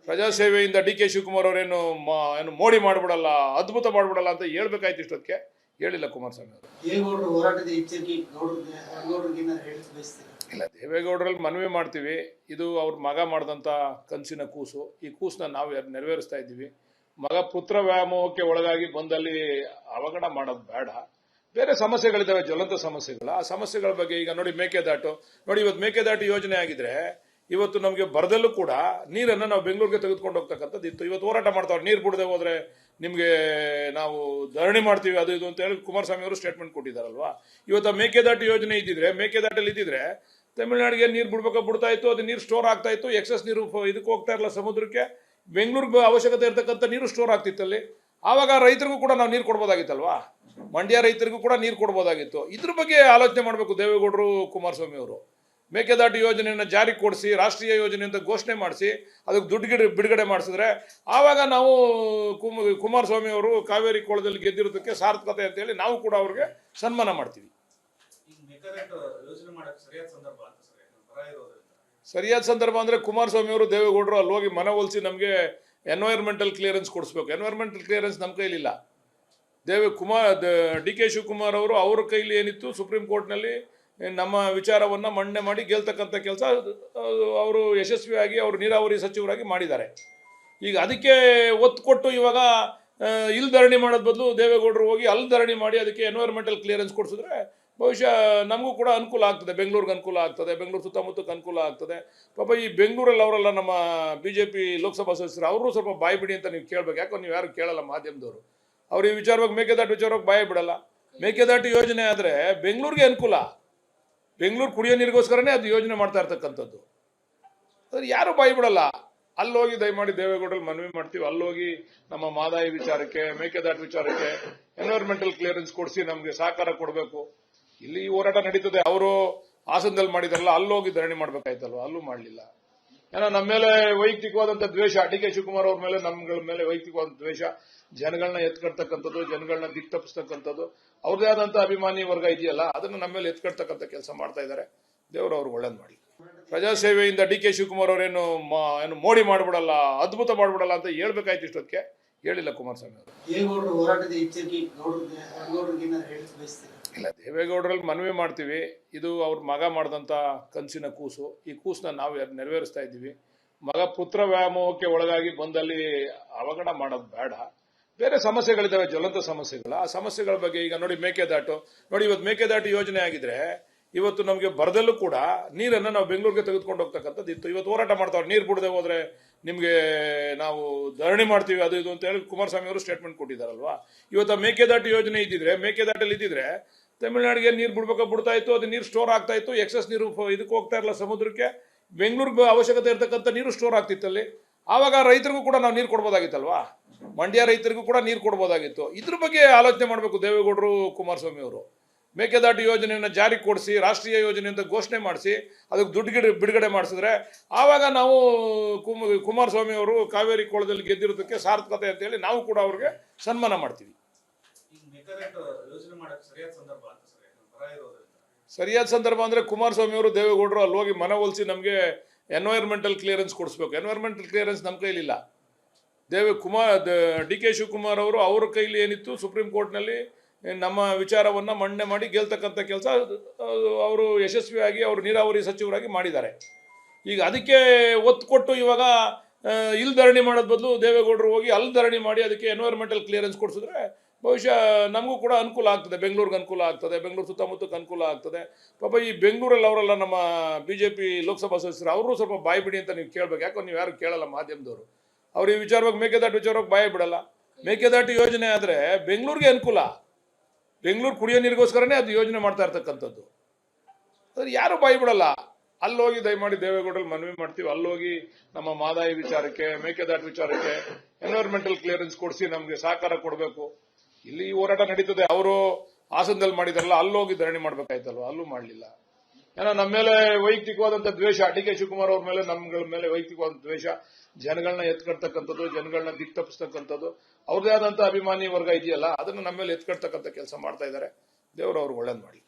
ಪ್ರಜಾಸೇವೆಯಿಂದ ಡಿ.ಕೆ. ಶಿವಕುಮಾರ್ ಅವರೇನು ಏನು ಮೋಡಿ ಮಾಡ್ಬಿಡಲ್ಲ, ಅದ್ಭುತ ಮಾಡ್ಬಿಡಲ್ಲ ಅಂತ ಹೇಳ್ಬೇಕಾಯ್ತು. ಇಷ್ಟೊತ್ತಿಗೆ ಹೇಳಿಲ್ಲ ಕುಮಾರಸ್ವಾಮಿ ಅವರು. ಇಲ್ಲ, ದೇವೇಗೌಡರಲ್ಲಿ ಮನವಿ ಮಾಡ್ತೀವಿ. ಇದು ಅವ್ರ ಮಗ ಮಾಡಿದಂಥ ಕನಸಿನ ಕೂಸು. ಈ ಕೂಸನ್ನ ನಾವು ನೆರವೇರಿಸ್ತಾ ಇದ್ದೀವಿ. ಮಗ ಪುತ್ರ ವ್ಯಾಮೋಹಕ್ಕೆ ಒಳಗಾಗಿ ಬಂದಲ್ಲಿ ಅವಘಡ ಮಾಡೋದು ಬೇಡ. ಬೇರೆ ಸಮಸ್ಯೆಗಳಿದ್ದಾವೆ, ಜ್ವಲಂತ ಸಮಸ್ಯೆಗಳು. ಆ ಸಮಸ್ಯೆಗಳ ಬಗ್ಗೆ ಈಗ ನೋಡಿ, ಮೇಕೆದಾಟು ನೋಡಿ. ಇವತ್ತು ಮೇಕೆದಾಟು ಯೋಜನೆ ಆಗಿದ್ರೆ ಇವತ್ತು ನಮಗೆ ಬರದಲ್ಲೂ ಕೂಡ ನೀರನ್ನು ನಾವು ಬೆಂಗಳೂರಿಗೆ ತೆಗೆದುಕೊಂಡು ಹೋಗ್ತಕ್ಕಂಥದ್ದು ಇತ್ತು. ಇವತ್ತು ಹೋರಾಟ ಮಾಡ್ತಾವ್ರೆ, ನೀರು ಬಿಡದೆ ಹೋದ್ರೆ ನಿಮಗೆ ನಾವು ಧರಣಿ ಮಾಡ್ತೀವಿ ಅದು ಇದು ಅಂತ ಹೇಳಿ ಕುಮಾರಸ್ವಾಮಿ ಅವರು ಸ್ಟೇಟ್ಮೆಂಟ್ ಕೊಟ್ಟಿದ್ದಾರಲ್ವಾ. ಇವತ್ತು ಮೇಕೆದಾಟು ಯೋಜನೆ ಇದ್ದಿದ್ರೆ, ಮೇಕೆದಾಟಲ್ಲಿ ಇದ್ದಿದ್ರೆ ತಮಿಳುನಾಡಿಗೆ ನೀರು ಬಿಡ್ತಾ ಇತ್ತು, ಅದು ನೀರು ಸ್ಟೋರ್ ಆಗ್ತಾ ಇತ್ತು. ಎಕ್ಸಸ್ ನೀರು ಇದಕ್ಕೆ ಹೋಗ್ತಾ ಇರಲ್ಲ ಸಮುದ್ರಕ್ಕೆ. ಬೆಂಗಳೂರಿಗೆ ಅವಶ್ಯಕತೆ ಇರತಕ್ಕಂಥ ನೀರು ಸ್ಟೋರ್ ಆಗ್ತಿತ್ತಲ್ಲಿ. ಆವಾಗ ರೈತರಿಗೂ ಕೂಡ ನಾವು ನೀರು ಕೊಡ್ಬೋದಾಗಿತ್ತಲ್ವಾ. ಮಂಡ್ಯ ರೈತರಿಗೂ ಕೂಡ ನೀರು ಕೊಡ್ಬೋದಾಗಿತ್ತು. ಇದ್ರ ಬಗ್ಗೆ ಆಲೋಚನೆ ಮಾಡಬೇಕು ದೇವೇಗೌಡರು, ಕುಮಾರಸ್ವಾಮಿ ಅವರು. ಮೇಕೆದಾಟು ಯೋಜನೆಯನ್ನು ಜಾರಿಗೆ ಕೊಡಿಸಿ, ರಾಷ್ಟ್ರೀಯ ಯೋಜನೆ ಅಂತ ಘೋಷಣೆ ಮಾಡಿಸಿ ಅದಕ್ಕೆ ದುಡ್ಡು ಬಿಡುಗಡೆ ಮಾಡಿಸಿದ್ರೆ ಆವಾಗ ನಾವು ಕುಮಾರಸ್ವಾಮಿ ಅವರು ಕಾವೇರಿ ಕೊಳದಲ್ಲಿ ಗೆದ್ದಿರೋದಕ್ಕೆ ಸಾರ್ಥಕತೆ ಅಂತೇಳಿ ನಾವು ಕೂಡ ಅವ್ರಿಗೆ ಸನ್ಮಾನ ಮಾಡ್ತೀವಿ. ಸರಿಯಾದ ಸಂದರ್ಭ ಅಂದರೆ ಕುಮಾರಸ್ವಾಮಿ ಅವರು, ದೇವೇಗೌಡರು ಅಲ್ಲಿ ಹೋಗಿ ಮನ ಒಲಿಸಿ ನಮಗೆ ಎನ್ವೈರ್ಮೆಂಟಲ್ ಕ್ಲಿಯರೆನ್ಸ್ ಕೊಡಿಸ್ಬೇಕು. ಎನ್ವೈರ್ಮೆಂಟಲ್ ಕ್ಲಿಯರೆನ್ಸ್ ನಮ್ಮ ಕೈಲಿಲ್ಲ. ಡಿ.ಕೆ. ಶಿವಕುಮಾರ್ ಅವರು ಅವ್ರ ಕೈಲಿ ಏನಿತ್ತು, ಸುಪ್ರೀಂ ಕೋರ್ಟ್ನಲ್ಲಿ ನಮ್ಮ ವಿಚಾರವನ್ನು ಮಂಡನೆ ಮಾಡಿ ಗೆಲ್ತಕ್ಕಂಥ ಕೆಲಸ ಅವರು ಯಶಸ್ವಿಯಾಗಿ ಅವರು ನೀರಾವರಿ ಸಚಿವರಾಗಿ ಮಾಡಿದ್ದಾರೆ. ಈಗ ಅದಕ್ಕೆ ಒತ್ತು ಕೊಟ್ಟು ಇವಾಗ ಇಲ್ಲಿ ಧರಣಿ ಮಾಡೋದ್ ಬದಲು ದೇವೇಗೌಡರು ಹೋಗಿ ಅಲ್ಲಿ ಧರಣಿ ಮಾಡಿ ಅದಕ್ಕೆ ಎನ್ವೈರ್ಮೆಂಟಲ್ ಕ್ಲಿಯರೆನ್ಸ್ ಕೊಡಿಸಿದ್ರೆ ಬಹುಶಃ ನಮಗೂ ಕೂಡ ಅನುಕೂಲ ಆಗ್ತದೆ, ಬೆಂಗಳೂರಿಗೆ ಅನುಕೂಲ ಆಗ್ತದೆ, ಬೆಂಗಳೂರು ಸುತ್ತಮುತ್ತಕ್ಕೆ ಅನುಕೂಲ ಆಗ್ತದೆ. ಪಾಪ ಈ ಬೆಂಗಳೂರಲ್ಲಿ ಅವರೆಲ್ಲ ನಮ್ಮ BJP ಲೋಕಸಭಾ ಸದಸ್ಯರು, ಅವರು ಸ್ವಲ್ಪ ಬಾಯಿ ಬಿಡಿ ಅಂತ ನೀವು ಕೇಳಬೇಕು. ಯಾಕಂದ್ರೆ ನೀವು ಯಾರು ಕೇಳಲ್ಲ ಮಾಧ್ಯಮದವರು. ಅವ್ರು ಈ ವಿಚಾರವಾಗಿ ಮೇಕೆದಾಟು ವಿಚಾರವಾಗಿ ಬಾಯಿ ಬಿಡಲ್ಲ. ಮೇಕೆದಾಟು ಯೋಜನೆ ಆದರೆ ಬೆಂಗಳೂರಿಗೆ ಅನುಕೂಲ. ಬೆಂಗಳೂರು ಕುಡಿಯೋ ನೀರಿಗೋಸ್ಕರನೇ ಅದು ಯೋಜನೆ ಮಾಡ್ತಾ ಇರ್ತಕ್ಕಂಥದ್ದು. ಅದ್ರ ಯಾರು ಬಾಯಿ ಬಿಡಲ್ಲ. ಅಲ್ಲೋಗಿ ದಯಮಾಡಿ ದೇವೇಗೌಡರಲ್ಲಿ ಮನವಿ ಮಾಡ್ತೀವಿ. ಅಲ್ಲೋಗಿ ನಮ್ಮ ಮಾದಾಯಿ ವಿಚಾರಕ್ಕೆ, ಮೇಕೆದಾಟು ವಿಚಾರಕ್ಕೆ ಎನ್ವೈರ್ಮೆಂಟಲ್ ಕ್ಲಿಯರೆನ್ಸ್ ಕೊಡಿಸಿ ನಮಗೆ ಸಹಕಾರ ಕೊಡಬೇಕು. ಇಲ್ಲಿ ಹೋರಾಟ ನಡೀತದೆ. ಅವರು ಹಾಸನದಲ್ಲಿ ಮಾಡಿದಾರಲ್ಲ, ಅಲ್ಲೋಗಿ ಧರಣಿ ಮಾಡ್ಬೇಕಾಯ್ತಲ್ವ, ಅಲ್ಲೂ ಮಾಡಲಿಲ್ಲ. ಏನೋ ನಮ್ಮ ಮೇಲೆ ವೈಯಕ್ತಿಕವಾದಂಥ ದ್ವೇಷ, ಡಿ.ಕೆ. ಶಿವಕುಮಾರ್ ಅವ್ರ ಮೇಲೆ ನಮ್ಗಳ ಮೇಲೆ ವೈಯಕ್ತಿಕವಾದ ದ್ವೇಷ, ಜನಗಳನ್ನ ಎತ್ಕಡ್ತಕ್ಕಂಥದ್ದು, ಜನಗಳನ್ನ ದಿಕ್ತಪ್ಪಿಸ್ತಕ್ಕಂಥದ್ದು, ಅವ್ರದೇ ಆದಂಥ ಅಭಿಮಾನಿ ವರ್ಗ ಇದೆಯಲ್ಲ, ಅದನ್ನು ನಮ್ಮ ಮೇಲೆ ಎತ್ಕಡ್ತಕ್ಕಂಥ ಕೆಲಸ ಮಾಡ್ತಾ ಇದ್ದಾರೆ. ದೇವರು ಅವ್ರಿಗೆ ಒಳ್ಳೇದು ಮಾಡಿ. ಪ್ರಜಾಸೇವೆಯಿಂದ ಡಿ.ಕೆ. ಶಿವಕುಮಾರ್ ಅವರೇನು ಮೋಡಿ ಮಾಡ್ಬಿಡಲ್ಲ, ಅದ್ಭುತ ಮಾಡ್ಬಿಡಲ್ಲ ಅಂತ ಹೇಳ್ಬೇಕಾಯ್ತು. ಇಷ್ಟೊತ್ತಿಗೆ ಹೇಳಿಲ್ಲ ಕುಮಾರಸ್ವಾಮಿ ಅವರು. ಇಲ್ಲ, ದೇವೇಗೌಡರಲ್ಲಿ ಮನವಿ ಮಾಡ್ತೀವಿ. ಇದು ಅವ್ರ ಮಗ ಮಾಡಿದಂಥ ಕನಸಿನ ಕೂಸು. ಈ ಕೂಸನ್ನ ನಾವು ನೆರವೇರಿಸ್ತಾ ಇದ್ದೀವಿ. ಮಗ ಪುತ್ರ ವ್ಯಾಮೋಹಕ್ಕೆ ಒಳಗಾಗಿ ಬಂದಲ್ಲಿ ಅವಘಡ ಮಾಡೋದು ಬೇಡ. ಬೇರೆ ಸಮಸ್ಯೆಗಳಿದ್ದಾವೆ, ಜ್ವಲಂತ ಸಮಸ್ಯೆಗಳು. ಆ ಸಮಸ್ಯೆಗಳ ಬಗ್ಗೆ ಈಗ ನೋಡಿ, ಮೇಕೆದಾಟು ನೋಡಿ. ಇವತ್ತು ಮೇಕೆದಾಟು ಯೋಜನೆ ಆಗಿದ್ರೆ ಇವತ್ತು ನಮಗೆ ಬರದಲ್ಲೂ ಕೂಡ ನೀರನ್ನು ನಾವು ಬೆಂಗಳೂರಿಗೆ ತೆಗೆದುಕೊಂಡು ಹೋಗ್ತಕ್ಕಂಥದ್ದು ಇತ್ತು. ಇವತ್ತು ಹೋರಾಟ ಮಾಡ್ತಾವ್ರೆ, ನೀರು ಬಿಡದೆ ಹೋದ್ರೆ ನಿಮಗೆ ನಾವು ಧರಣಿ ಮಾಡ್ತೀವಿ ಅದು ಇದು ಅಂತ ಹೇಳಿ ಕುಮಾರಸ್ವಾಮಿ ಅವರು ಸ್ಟೇಟ್ಮೆಂಟ್ ಕೊಟ್ಟಿದ್ದಾರಲ್ವಾ. ಇವತ್ತು ಮೇಕೆದಾಟು ಯೋಜನೆ ಇದ್ದಿದ್ರೆ, ಮೇಕೆದಾಟಲ್ಲಿ ಇದ್ದಿದ್ರೆ ತಮಿಳುನಾಡಿಗೆ ನೀರು ಬಿಡ್ತಾ ಇತ್ತು, ಅದು ನೀರು ಸ್ಟೋರ್ ಆಗ್ತಾ ಇತ್ತು. ಎಕ್ಸಸ್ ನೀರು ಇದಕ್ಕೆ ಹೋಗ್ತಾ ಇರಲ್ಲ ಸಮುದ್ರಕ್ಕೆ. ಬೆಂಗಳೂರಿಗೆ ಅವಶ್ಯಕತೆ ಇರತಕ್ಕಂಥ ನೀರು ಸ್ಟೋರ್ ಆಗ್ತಿತ್ತಲ್ಲಿ. ಆವಾಗ ರೈತರಿಗೂ ಕೂಡ ನಾವು ನೀರು ಕೊಡ್ಬೋದಾಗಿತ್ತಲ್ವಾ. ಮಂಡ್ಯ ರೈತರಿಗೂ ಕೂಡ ನೀರು ಕೊಡ್ಬೋದಾಗಿತ್ತು. ಇದ್ರ ಬಗ್ಗೆ ಆಲೋಚನೆ ಮಾಡಬೇಕು ದೇವೇಗೌಡರು, ಕುಮಾರಸ್ವಾಮಿ ಅವರು. ಮೇಕೆದಾಟು ಯೋಜನೆಯನ್ನು ಜಾರಿಗೆ ಕೊಡಿಸಿ, ರಾಷ್ಟ್ರೀಯ ಯೋಜನೆ ಅಂತ ಘೋಷಣೆ ಮಾಡಿಸಿ ಅದಕ್ಕೆ ದುಡ್ಡು ಬಿಡುಗಡೆ ಮಾಡಿಸಿದ್ರೆ ಆವಾಗ ನಾವು ಕುಮಾರಸ್ವಾಮಿ ಅವರು ಕಾವೇರಿ ಕೊಳದಲ್ಲಿ ಗೆದ್ದಿರೋದಕ್ಕೆ ಸಾರ್ಥಕತೆ ಅಂತೇಳಿ ನಾವು ಕೂಡ ಅವ್ರಿಗೆ ಸನ್ಮಾನ ಮಾಡ್ತೀವಿ. ಸರಿಯಾದ ಸಂದರ್ಭ ಅಂದರೆ ಕುಮಾರಸ್ವಾಮಿ ಅವರು, ದೇವೇಗೌಡರು ಅಲ್ಲಿ ಹೋಗಿ ಮನ ಒಲಿಸಿ ನಮಗೆ ಎನ್ವೈರ್ಮೆಂಟಲ್ ಕ್ಲಿಯರೆನ್ಸ್ ಕೊಡಿಸ್ಬೇಕು. ಎನ್ವೈರ್ಮೆಂಟಲ್ ಕ್ಲಿಯರೆನ್ಸ್ ನಮ್ಮ ಕೈಲಿಲ್ಲ. ಡಿ.ಕೆ. ಶಿವಕುಮಾರ್ ಅವರು ಅವ್ರ ಕೈಲಿ ಏನಿತ್ತು, ಸುಪ್ರೀಂ ಕೋರ್ಟ್ನಲ್ಲಿ ನಮ್ಮ ವಿಚಾರವನ್ನು ಮಂಡನೆ ಮಾಡಿ ಗೆಲ್ತಕ್ಕಂಥ ಕೆಲಸ ಅವರು ಯಶಸ್ವಿಯಾಗಿ ಅವರು ನೀರಾವರಿ ಸಚಿವರಾಗಿ ಮಾಡಿದ್ದಾರೆ. ಈಗ ಅದಕ್ಕೆ ಒತ್ತು ಕೊಟ್ಟು ಇವಾಗ ಇಲ್ಲಿ ಧರಣಿ ಮಾಡೋದ್ ಬದಲು ದೇವೇಗೌಡರು ಹೋಗಿ ಅಲ್ಲಿ ಧರಣಿ ಮಾಡಿ ಅದಕ್ಕೆ ಎನ್ವೈರ್ಮೆಂಟಲ್ ಕ್ಲಿಯರೆನ್ಸ್ ಕೊಡಿಸಿದ್ರೆ ಬಹುಶಃ ನಮಗೂ ಕೂಡ ಅನುಕೂಲ ಆಗ್ತದೆ, ಬೆಂಗಳೂರಿಗೆ ಅನುಕೂಲ ಆಗ್ತದೆ, ಬೆಂಗಳೂರು ಸುತ್ತಮುತ್ತಕ್ಕೆ ಅನುಕೂಲ ಆಗ್ತದೆ. ಪಾಪ ಈ ಬೆಂಗಳೂರಲ್ಲಿ ಅವರೆಲ್ಲ ನಮ್ಮ BJP ಲೋಕಸಭಾ ಸದಸ್ಯರು, ಅವರು ಸ್ವಲ್ಪ ಬಾಯಿ ಬಿಡಿ ಅಂತ ನೀವು ಕೇಳಬೇಕು. ಯಾಕಂದ್ರೆ ನೀವು ಯಾರು ಕೇಳಲ್ಲ ಮಾಧ್ಯಮದವರು. ಅವ್ರು ಈ ವಿಚಾರವಾಗಿ ಮೇಕೆದಾಟು ವಿಚಾರವಾಗಿ ಬಾಯಿ ಬಿಡಲ್ಲ. ಮೇಕೆದಾಟು ಯೋಜನೆ ಆದರೆ ಬೆಂಗಳೂರಿಗೆ ಅನುಕೂಲ. ಬೆಂಗಳೂರು ಕುಡಿಯೋ ನೀರಿಗೋಸ್ಕರನೇ ಅದು ಯೋಜನೆ ಮಾಡ್ತಾ ಇರ್ತಕ್ಕಂಥದ್ದು. ಅದ್ರ ಯಾರು ಬಾಯಿ ಬಿಡಲ್ಲ. ಅಲ್ಲೋಗಿ ದಯಮಾಡಿ ದೇವೇಗೌಡರಲ್ಲಿ ಮನವಿ ಮಾಡ್ತೀವಿ. ಅಲ್ಲೋಗಿ ನಮ್ಮ ಮಾದಾಯಿ ವಿಚಾರಕ್ಕೆ, ಮೇಕೆದಾಟು ವಿಚಾರಕ್ಕೆ ಎನ್ವೈರ್ಮೆಂಟಲ್ ಕ್ಲಿಯರೆನ್ಸ್ ಕೊಡಿಸಿ ನಮಗೆ ಸಹಕಾರ ಕೊಡಬೇಕು. ಇಲ್ಲಿ ಹೋರಾಟ ನಡೀತದೆ. ಅವರು ಹಾಸನದಲ್ಲಿ ಮಾಡಿದಾರಲ್ಲ, ಅಲ್ಲೋಗಿ ಧರಣಿ ಮಾಡ್ಬೇಕಾಯ್ತಲ್ವ, ಅಲ್ಲೂ ಮಾಡಲಿಲ್ಲ. ಏನೋ ನಮ್ಮ ಮೇಲೆ ವೈಯಕ್ತಿಕವಾದಂಥ ದ್ವೇಷ, ಡಿ.ಕೆ. ಶಿವಕುಮಾರ್ ಅವ್ರ ಮೇಲೆ ನಮ್ಗಳ ಮೇಲೆ ವೈಯಕ್ತಿಕವಾದ ದ್ವೇಷ, ಜನಗಳನ್ನ ಎತ್ಕಡ್ತಕ್ಕಂಥದ್ದು, ಜನಗಳನ್ನ ದಿಕ್ತಪ್ಪಿಸ್ತಕ್ಕಂಥದ್ದು, ಅವ್ರದೇ ಆದಂಥ ಅಭಿಮಾನಿ ವರ್ಗ ಇದೆಯಲ್ಲ, ಅದನ್ನು ನಮ್ಮ ಮೇಲೆ ಎತ್ಕಡ್ತಕ್ಕಂಥ ಕೆಲಸ ಮಾಡ್ತಾ ಇದ್ದಾರೆ. ದೇವರು ಅವ್ರಿಗೆ ಒಳ್ಳೇದು ಮಾಡಿ.